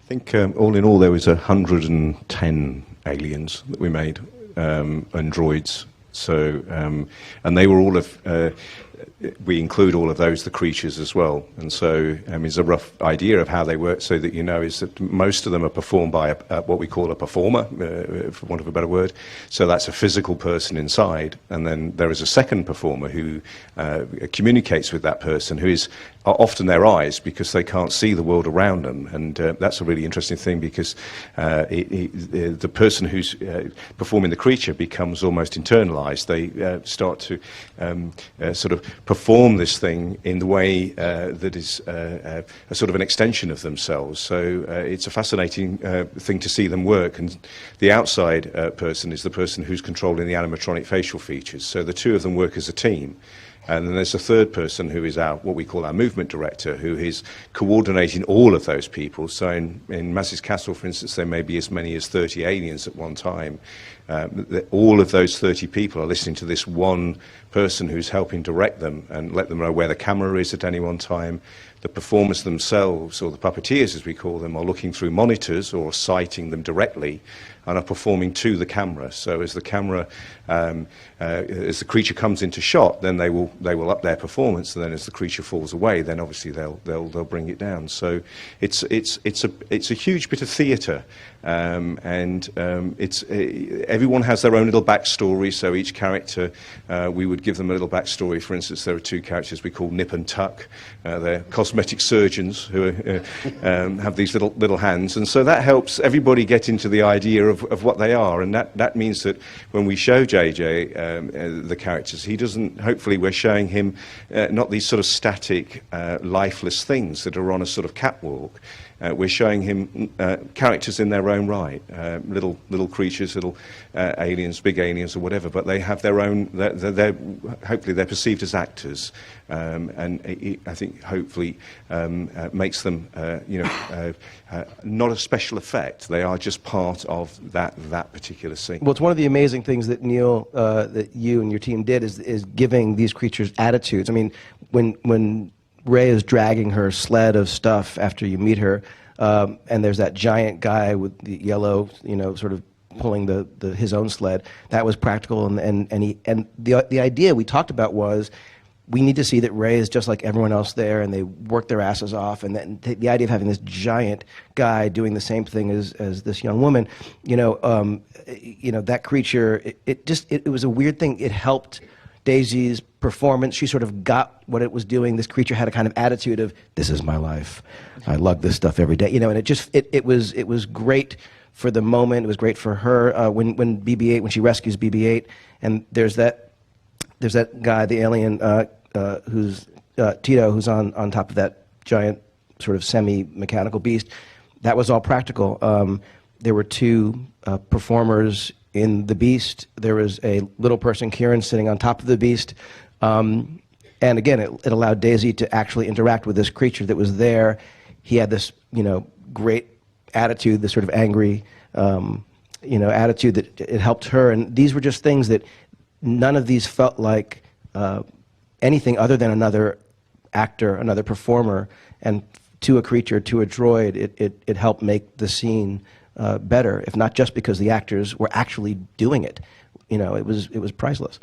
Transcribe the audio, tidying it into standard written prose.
think all in all there was 110 aliens that we made, and droids. So, and they were all of, we include all of those, the creatures as well. And so, it's a rough idea of how they work, so that you know, is that most of them are performed by what we call a performer, for want of a better word. So that's a physical person inside, and then there is a second performer who communicates with that person, who is often their eyes, because they can't see the world around them. And that's a really interesting thing, because the person who's performing the creature becomes almost internalized. They start to sort of perform this thing in the way that is a sort of an extension of themselves. So it's a fascinating thing to see them work. And the outside person is the person who's controlling the animatronic facial features. So the two of them work as a team. And then there's a third person who is what we call our movement director, who is coordinating all of those people. So in Maz's Castle, for instance, there may be as many as 30 aliens at one time. All of those 30 people are listening to this one person who's helping direct them and let them know where the camera is at any one time. The performers themselves, or the puppeteers as we call them, are looking through monitors or sighting them directly and are performing to the camera. So as the camera, as the creature comes into shot, then they will up their performance, and then as the creature falls away, then obviously they'll bring it down. So it's a huge bit of theatre, and everyone has their own little backstory. So each character, we would give them a little backstory. For instance, there are two characters we call Nip and Tuck. They're cosmetic surgeons who have these little hands, and so that helps everybody get into the idea of what they are. And that means that when we show JJ the characters, he doesn't, hopefully we're showing him not these sort of static, lifeless things that are on a sort of catwalk. We're showing him characters in their own right, little creatures, little aliens, big aliens or whatever, but they have their own, hopefully they're perceived as actors, and I think hopefully makes them not a special effect. They are just part of that particular scene. Well, it's one of the amazing things that Neal, that you and your team did, is giving these creatures attitudes. I mean, when Rey is dragging her sled of stuff after you meet her, and there's that giant guy with the yellow, sort of pulling his own sled. That was practical, and the idea we talked about was, we need to see that Rey is just like everyone else there, and they work their asses off. And then the idea of having this giant guy doing the same thing as this young woman, that creature, it was a weird thing. It helped Daisy's performance. She sort of got what it was doing. This creature had a kind of attitude of, this is my life. I lug this stuff every day. And it was great for the moment. It was great for her when BB-8, when she rescues BB-8, and there's that guy, the alien, who's Tito, who's on top of that giant sort of semi-mechanical beast. That was all practical. There were two performers in the beast. There was a little person, Kieran, sitting on top of the beast. And again, it allowed Daisy to actually interact with this creature that was there. He had this, great attitude, this sort of angry, attitude that it helped her. And these were just things that none of these felt like anything other than another actor, another performer. And to a creature, to a droid, it helped make the scene better, if not just because the actors were actually doing it. It was priceless.